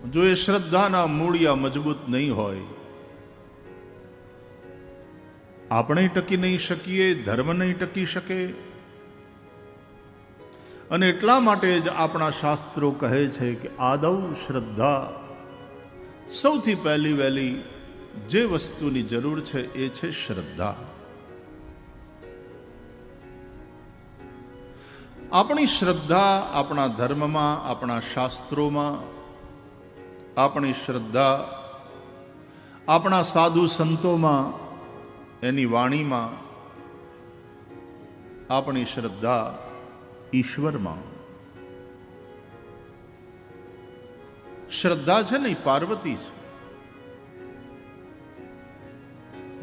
જો એ શ્રદ્ધાના મૂળિયા મજબૂત નહીં હોય, આપણે ટકી નહીં શકીએ, ધર્મ નહીં ટકી શકે. અને એટલા માટે જ આપણા શાસ્ત્રો કહે છે કે આદૌ શ્રદ્ધા, સૌથી પહેલી વહેલી જે વસ્તુની જરૂર છે એ છે શ્રદ્ધા. આપણી શ્રદ્ધા આપણા ધર્મમાં, આપણા શાસ્ત્રોમાં, આપણી શ્રદ્ધા આપણા સાધુ સંતોમાં, એની વાણીમાં, આપણી શ્રદ્ધા ઈશ્વરમાં. શ્રદ્ધા છે ને પાર્વતી છે,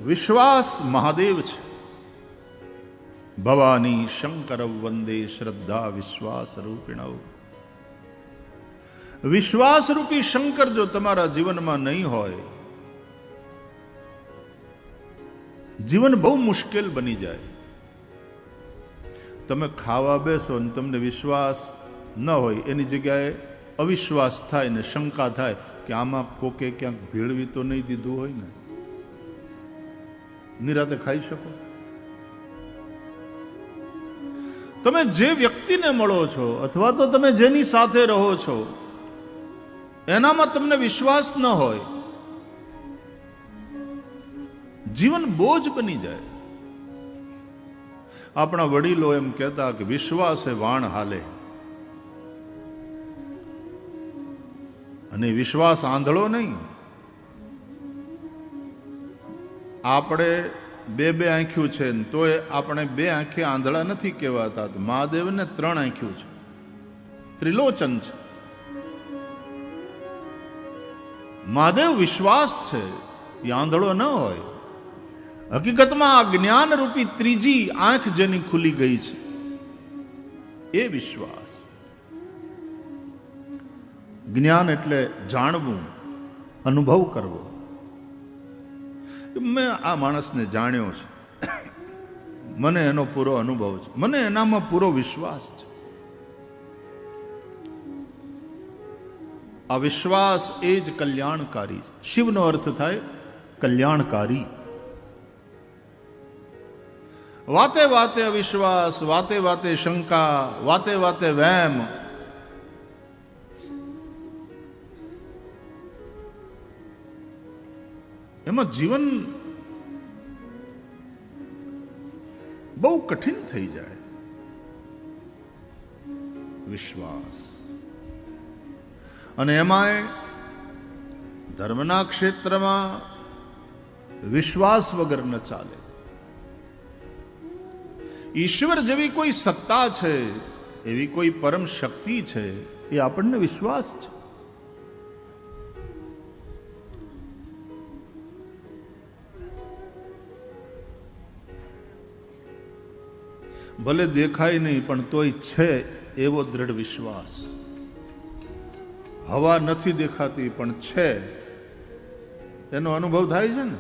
વિશ્વાસ મહાદેવ છે. ભવાની શંકર વંદે શ્રદ્ધા વિશ્વાસ રૂપિણવ. વિશ્વાસ રૂપી શંકર જો તમારા જીવનમાં નહીં હોય, જીવન બહુ મુશ્કેલ બની જાય. તમે ખાવા બેસો ને તમને વિશ્વાસ ન હોય, એની જગ્યાએ અવિશ્વાસ થાય ને શંકા થાય કે આમાં કોકે ક્યાંક ભેળવી તો નહીં દીધું હોય ને, નિરાતે ખાઈ શકો. તમે જે વ્યક્તિને મળો છો અથવા તો તમે જેની સાથે રહો છો એનામાં તમને વિશ્વાસ ન હોય, જીવન બોજ બની જાય. આપણા વડીલો એમ કહેતા કે વિશ્વાસે વાણ હાલે, અને વિશ્વાસ આંધળો નહીં. આપણે બે આંખ્યું છે ને તોય આપણે બે આંખે આંધળા નથી કહેવાતા. મહાદેવને 3 આંખ્યું છે, ત્રિલોચન છે. મહાદેવ વિશ્વાસ છે, એ આંધળો ન હોય. હકીકતમાં આ જ્ઞાન રૂપી ત્રીજી આંખ જેની ખુલી ગઈ છે એ વિશ્વાસ. જ્ઞાન એટલે જાણવું, અનુભવ કરવો. મેં આ માણસને જાણ્યો છે, મને એનો પૂરો અનુભવ છે, મને એનામાં પૂરો વિશ્વાસ છે. આ વિશ્વાસ એ જ કલ્યાણકારી છે. શિવનો અર્થ થાય કલ્યાણકારી. વાતે વાતે અવિશ્વાસ, વાતે વાતે શંકા, વાતે વાતે વહેમ, એમાં જીવન બહુ કઠિન થઈ જાય. વિશ્વાસ, અને એમાંય ધર્મના ક્ષેત્રમાં વિશ્વાસ વગર ન ચાલે. ઈશ્વર જેવી કોઈ સત્તા છે, એવી કોઈ પરમ શક્તિ છે, એ આપણને વિશ્વાસ છે. ભલે દેખાય નહીં પણ તોય છે એવો દ્રઢ વિશ્વાસ. હવા નથી દેખાતી પણ છે એનો અનુભવ થાય છે ને.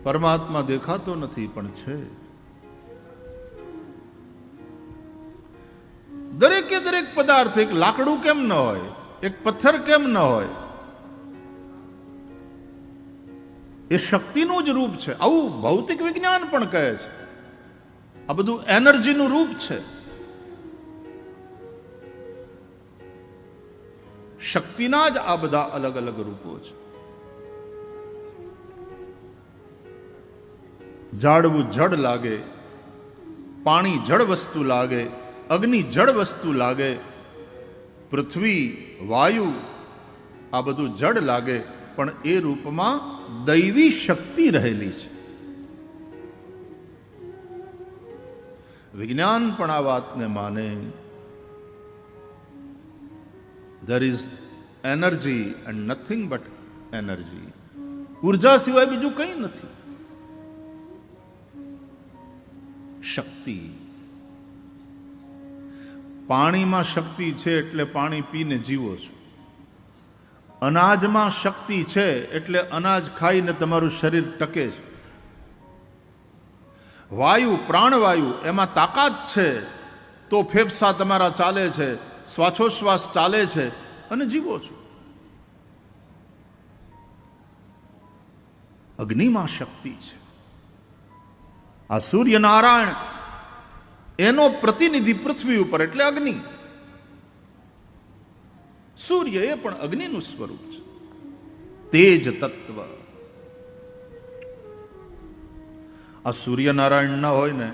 પરમાત્મા દેખાતો નથી પણ છે. દરેકે દરેક પદાર્થ, એક લાકડું કેમ ન હોય, એક પથ્થર કેમ ન હોય, એ શક્તિનું જ રૂપ છે. આવું ભૌતિક વિજ્ઞાન પણ કહે છે. આ બધું એનર્જીનું રૂપ છે. શક્તિના જ આ બધા અલગ અલગ રૂપો છે. ઝાડવું જડ લાગે, પાણી જળ વસ્તુ લાગે, અગ્નિ જળ વસ્તુ લાગે, પૃથ્વી, વાયુ આ બધું જડ લાગે, પણ એ રૂપમાં દૈવી શક્તિ રહેલી છે. વિજ્ઞાન પણ આ વાતને માને. there is energy and nothing but energy. ઉર્જા સિવાય બીજું કંઈ નથી. શક્તિ, પાણીમાં શક્તિ છે એટલે પાણી પીને જીવો છો. અનાજમાં શક્તિ છે એટલે અનાજ ખાઈને તમારું શરીર ટકે છે. વાયુ, પ્રાણવાયુ, એમાં તાકાત છે તો ફેફસા તમારા ચાલે છે, શ્વાસોશ્વાસ ચાલે છે અને જીવો છો. અગ્નિમાં શક્તિ છે. આ સૂર્યનારાયણ એનો પ્રતિનિધિ પૃથ્વી ઉપર એટલે અગ્નિ. સૂર્ય એ પણ અગ્નિનું સ્વરૂપ છે, તેજ તત્વ. આ સૂર્યનારાયણ ન હોય ને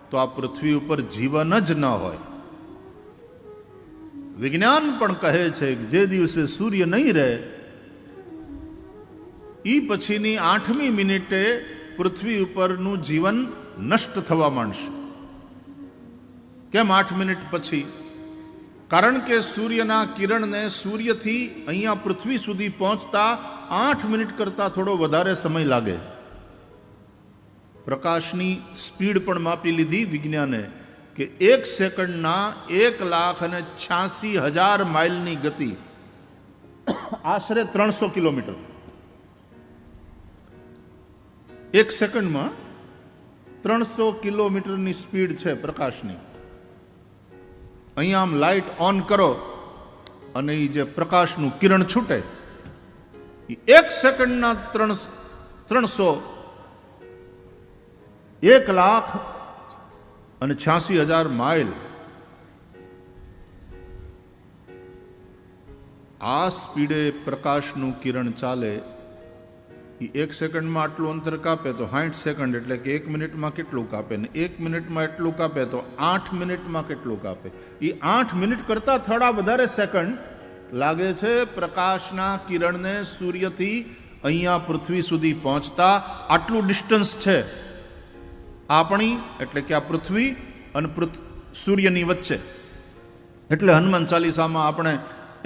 તો આ પૃથ્વી ઉપર જીવન જ ન હોય. વિજ્ઞાન પણ કહે છે કે જે દિવસે સૂર્ય નહીં રહે એ પછીની 8મી મિનિટે પૃથ્વી ઉપરનું જીવન નષ્ટ થવા માંડશે. કેમ 8 મિનિટ પછી? કારણ કે સૂર્યના કિરણને સૂર્યથી અહીંયા પૃથ્વી સુધી પહોંચતા 8 મિનિટ કરતાં થોડો વધારે સમય લાગે. પ્રકાશની સ્પીડ પણ માપી લીધી વિજ્ઞાને કે 1 સેકન્ડના 1,86,000 માઇલની ગતિ, આશરે 300 કિલોમીટર. 1 સેકન્ડમાં 300 કિલોમીટરની સ્પીડ છે પ્રકાશની. અહીંયા આમ લાઇટ ઓન કરો અને એ જે પ્રકાશનું કિરણ છૂટે એ 1 સેકન્ડના 300 1,86,000 માઇલ. આ સ્પીડે પ્રકાશનું કિરણ ચાલે એ 1 સેકન્ડમાં આટલું અંતર કાપે તો 60 સેકન્ડ એટલે કે 1 મિનિટમાં કેટલું કાપે, ને 1 મિનિટમાં એટલું કાપે તો 8 મિનિટમાં કેટલું કાપે. એ 8 મિનિટ કરતાં થોડા વધારે સેકન્ડ લાગે છે પ્રકાશના કિરણને સૂર્યથી અહીંયા પૃથ્વી સુધી પહોંચતા. આટલું ડિસ્ટન્સ છે આપણી, એટલે કે આ પૃથ્વી અને સૂર્યની વચ્ચે. એટલે હનુમાન ચાલીસામાં આપણે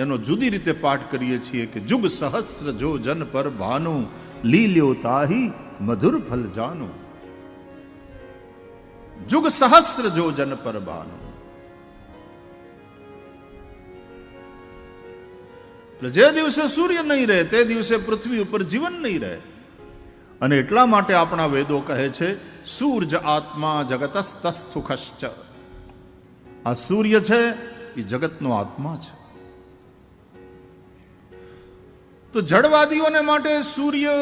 એનો જુદી રીતે પાઠ કરીએ છીએ કે જુગ સહસ્ર જો જન પર ભાનુ લીલ્યો તાહી મધુર ફલ જાનું. જુગ સહસ્ર જો જન પર ભાનુ. એટલે જે દિવસે સૂર્ય નહીં રહે તે દિવસે પૃથ્વી ઉપર જીવન નહીં રહે. અને એટલા માટે આપણા વેદો કહે છે સૂર્ય આત્મા જગતસ્તસ્થુખશ્ચ. આ સૂર્ય છે એ જગતનો આત્મા છે. તો જડવાદીઓને માટે સૂર્ય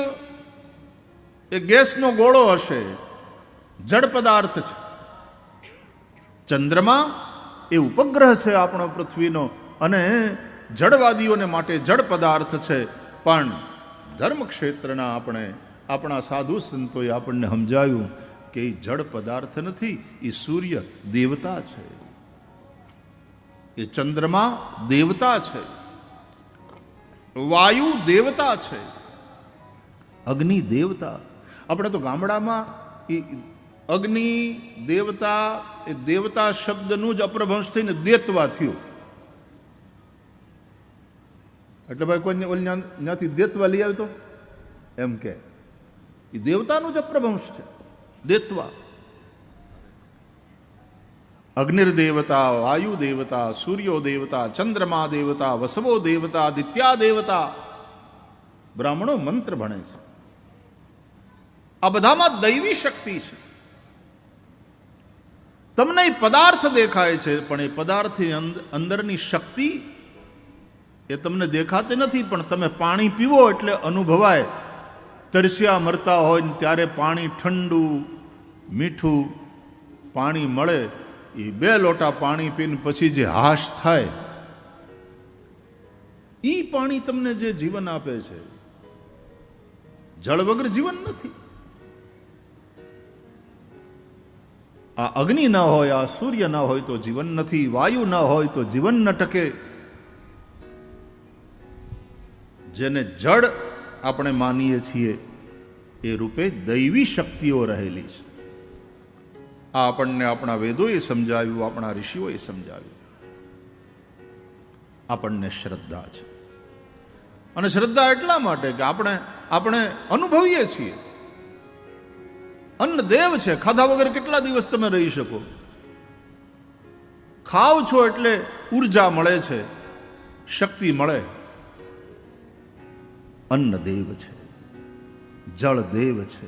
એ ગેસનો ગોળો હશે, જડ પદાર્થ છે. ચંદ્રમા એ ઉપગ્રહ છે આપણો પૃથ્વીનો અને જડવાદીઓને માટે જડ પદાર્થ છે. પણ ધર્મક્ષેત્રના આપણા સાધુ સંતોએ આપણને સમજાવ્યું કે એ જડ પદાર્થ નથી, એ સૂર્ય દેવતા છે, એ ચંદ્રમા દેવતા છે, વાયુ દેવતા છે, અગ્નિ દેવતા. આપણે તો ગામડામાં એ અગ્નિ દેવતા એ દેવતા શબ્દનું જ અપ્રભંશ થઈને દેતવા થયું. એટલે ભાઈ કોઈ ત્યાંથી દેતવા લઈ આવ્યો તો એમ કે એ દેવતાનું જ અપ્રભંશ છે, દેતવા. અગ્નિર દેવતા, વાયુ દેવતા, સૂર્યો દેવતા, ચંદ્રમા દેવતા, વસવો દેવતા, આદિત્યા દેવતા. બ્રાહ્મણો મંત્ર ભણે છે. આ બધામાં દૈવી શક્તિ છે. તમને એ પદાર્થ દેખાય છે પણ એ પદાર્થની અંદરની શક્તિ એ તમને દેખાતી નથી. પણ તમે પાણી પીવો એટલે અનુભવાય. તરસ્યા મરતા હોય ને ત્યારે પાણી ઠંડુ મીઠું પાણી મળે, એ 2 લોટા પાણી પીને પછી જે હાશ થાય એ પાણી તમને જે જીવન આપે છે. જળ વગર જીવન નથી. આ અગ્નિ ન હોય, આ સૂર્ય ન હોય તો જીવન નથી, વાયુ ન હોય તો જીવન ન ટકે. જેને જડ આપણે માનીએ છીએ એ રૂપે દૈવી શક્તિઓ રહેલી છે. આ આપણને આપણા વેદોએ સમજાવ્યું, આપણા ઋષિઓએ સમજાવ્યું. આપણને શ્રદ્ધા છે. અને શ્રદ્ધા એટલા માટે કે આપણે અનુભવીએ છીએ. અન્ન દેવ છે. ખાધા વગર કેટલા દિવસ તમે રહી શકો? ખાવ છો એટલે ઉર્જા મળે છે, શક્તિ મળે. અન્ન દેવ છે, જળ દેવ છે.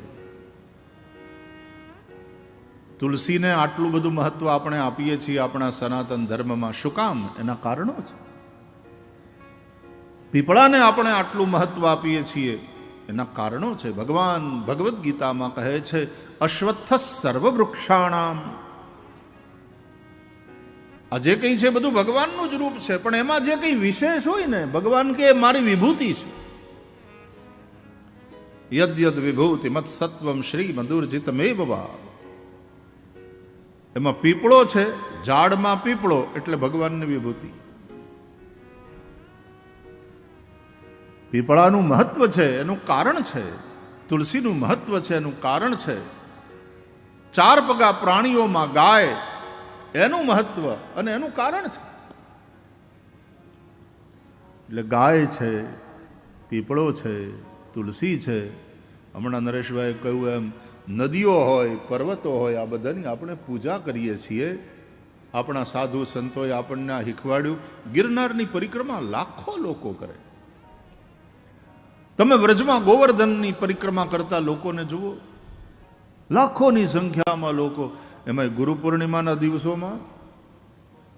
તુલસીને આટલું બધું મહત્વ આપણે આપીએ છીએ આપણા સનાતન ધર્મમાં, શું કામ? એના કારણો છે. પીપળાને આપણે આટલું મહત્વ આપીએ છીએ, એના કારણો છે. ભગવાન ભગવદ્ ગીતામાં કહે છે, અશ્વત્થ સર્વવૃક્ષાણામ. આ જે કંઈ છે બધું ભગવાનનું જ રૂપ છે, પણ એમાં જે કંઈ વિશેષ હોય ને, ભગવાન કે મારી વિભૂતિ છે. યદ્યદ વિભૂતિ મત સત્વમ શ્રી મધુરજિતમેવ વા. એમાં પીપળો છે, ઝાડમાં પીપળો એટલે ભગવાનની વિભૂતિ. પીપળાનું મહત્વ છે એનું કારણ છે, તુલસીનું મહત્વ છે એનું કારણ છે, ચાર પગા પ્રાણીઓમાં ગાય એનું મહત્વ અને એનું કારણ છે. એટલે ગાય છે, પીપળો છે, તુલસી છે. હમણાં નરેશભાઈ કહ્યું એમ નદીઓ હોય, પર્વતો હોય, આ બધાની આપણે પૂજા કરીએ છીએ. આપણા સાધુ સંતોએ આપણને શીખવાડ્યું. ગિરનારની પરિક્રમા લાખો લોકો કરે. તમે વ્રજમાં ગોવર્ધનની પરિક્રમા કરતા લોકોને જુઓ, લાખોની સંખ્યામાં લોકો. એમાં ગુરુ પૂર્ણિમાના દિવસોમાં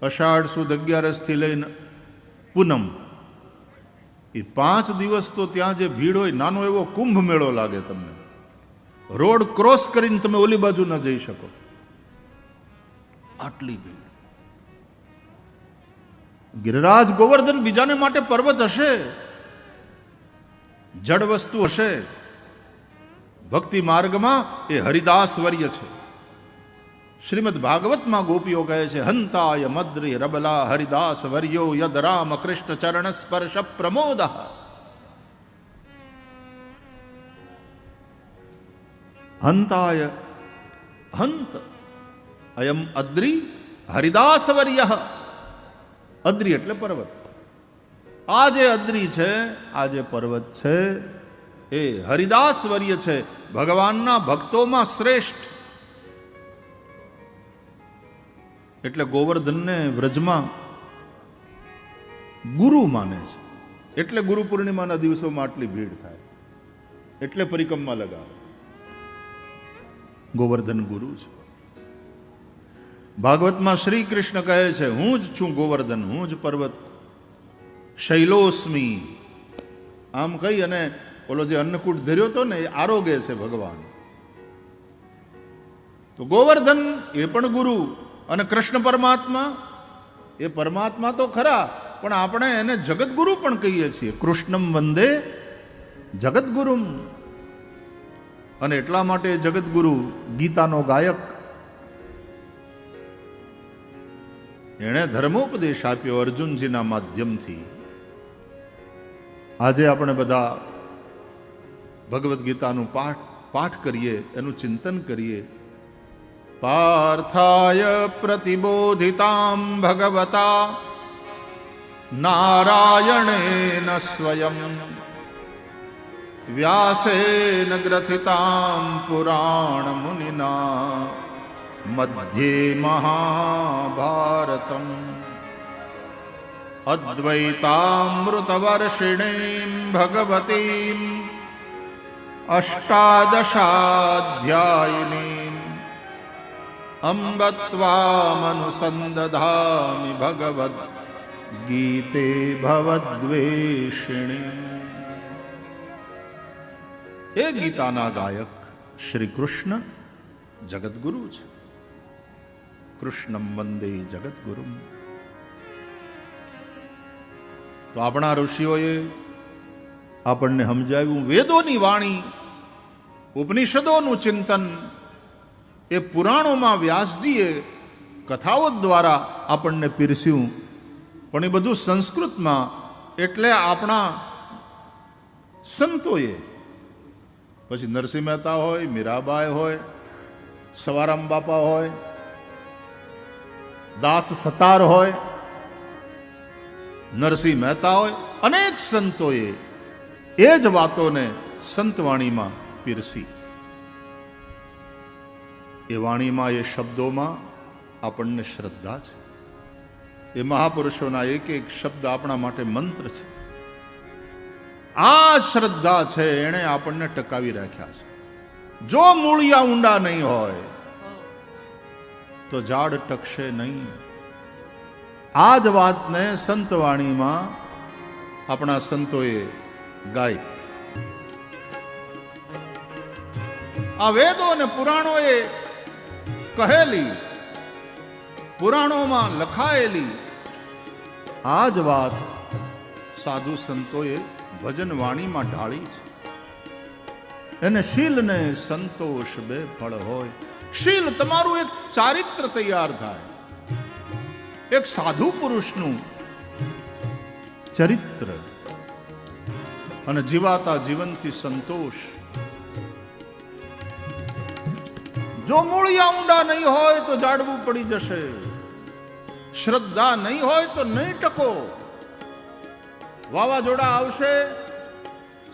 અષાઢ સુદ 11થી લઈને પૂનમ, એ 5 દિવસ તો ત્યાં જે ભીડ હોય, નાનો એવો કુંભ મેળો લાગે. તમને રોડ ક્રોસ કરીને તમે ઓલી બાજુ ન જઈ શકો, આટલી ભીડ. ગિરિરાજ ગોવર્ધન બીજાને માટે પર્વત હશે, જડ વસ્તુ હશે. ભક્તિ માર્ગમાં એ હરિદાસ વર્ય છે. શ્રીમદ ભાગવતમાં ગોપીઓ કહે છે, હંતાય મદ્રી રબલા હરિદાસ વર્યો યદ રામ કૃષ્ણ ચરણ સ્પર્શ પ્રમોદ. હંતાય, હંત અયમ અદ્રી હરિદાસ વર્ય. અદ્રી એટલે પર્વત. આ જે અદ્રી છે, આ જે પર્વત છે, એ હરિદાસ વર્ય છે, ભગવાનના ભક્તોમાં શ્રેષ્ઠ. એટલે ગોવર્ધનને વ્રજમાં ગુરુ માને છે. એટલે ગુરુ પૂર્ણિમાના દિવસોમાં આટલી ભીડ થાય, એટલે પરિક્રમા લગાવે. ગોવર્ધન ગુરુ છે. ભાગવતમાં શ્રી કૃષ્ણ કહે છે, હું જ છું ગોવર્ધન, હું જ પર્વત. શૈલોસ્મી. આમ કહી અને ઓલો જે અન્નકૂટ ધર્યો હતો ને, એ આરોગે છે ભગવાન. તો ગોવર્ધન એ પણ ગુરુ, અને કૃષ્ણ પરમાત્મા એ પરમાત્મા તો ખરા, પણ આપણે એને જગતગુરુ પણ કહીએ છીએ. કૃષ્ણમ વંદે જગતગુરુમ. અને એટલા માટે જગતગુરુ ગીતાનો ગાયક, એણે ધર્મોપદેશ આપ્યો અર્જુનજીના માધ્યમથી. આજે આપણે બધા ભગવદ્ ગીતાનું પાઠ કરીએ, એનું ચિંતન કરીએ. પાર્થાય પ્રતિબોધિતામ ભગવતા નારાયણેન સ્વયં વ્યાસેન ગ્રથિતામ પુરાણ મુનિના મધ્યે મહાભારતમ અદ્વૈતામૃતવર્ષિણીમ ભગવતીમ અષ્ટાદશાધ્યાયિનીમ અંબ ત્વામનુસંદધામિ ભગવદ્ ગીતે ભવદ્વેષિણી. એ ગીતાના ગાયક શ્રી કૃષ્ણ જગતગુરુ છે. કૃષ્ણમ વંદે જગતગુરુમ. તો આપણા ઋષિઓએ આપણને સમજાવ્યું. વેદોની વાણી, ઉપનિષદોનું ચિંતન, એ પુરાણોમાં વ્યાસજીએ કથાઓ દ્વારા આપણને પીરસ્યું. પણ એ બધું સંસ્કૃતમાં. એટલે આપણા સંતોએ, પછી નરસિંહ મહેતા હોય, મીરાબાઈ હોય, સવારામ બાપા હોય, દાસ સતાર હોય, નરસિંહ મહેતા હોય, અનેક સંતોએ એ જ વાતોને સંતવાણીમાં પીરસી. એ વાણીમાં, એ શબ્દોમાં આપણને શ્રદ્ધા છે. એ મહાપુરુષોના એક એક શબ્દ આપણા માટે મંત્ર છે. આ શ્રદ્ધા છે, એણે આપણને ટકાવી રાખ્યા છે. જો મૂળિયા ઊંડા નહીં હોય તો ઝાડ ટકશે નહીં. આ જ વાતને સંતવાણીમાં આપણા સંતોએ ગાઈ. આ વેદો અને પુરાણોએ કહેલી, પુરાણોમાં લખાયેલી આ જ વાત સાધુ સંતોએ ભજન વાણીમાં ઢાળી છે. એને શીલ ને સંતોષ બે ફળ હોય. શીલ તમારું એક ચારિત્ર તૈયાર થાય, એક સાધુ પુરુષનું ચરિત્ર, અને જીવાતા જીવનથી સંતોષ. જો મૂળિયા ઊંડા નહીં હોય તો ઝાડવું પડી જશે. શ્રદ્ધા નહીં હોય તો નહીં ટકો. વાવાઝોડા આવશે,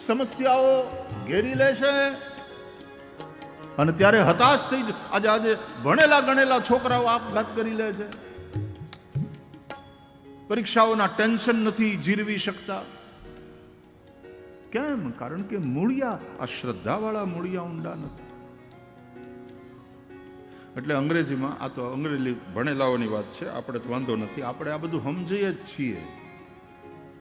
સમસ્યાઓ ઘેરી લેશે, અને ત્યારે હતાશ થઈ આજે ભણેલા ગણેલા છોકરાઓ આપઘાત કરી લે છે. પરીક્ષાઓના ટેન્શન નથી જીરવી શકતા. કેમ? કારણ કે મૂળિયા, આ શ્રદ્ધાવાળા મૂળિયા ઊંડા નથી. એટલે અંગ્રેજીમાં, આ તો અંગ્રેજી ભણેલાઓની વાત છે, આપણે તો વાંધો નથી, આપણે આ બધું સમજીએ જ છીએ.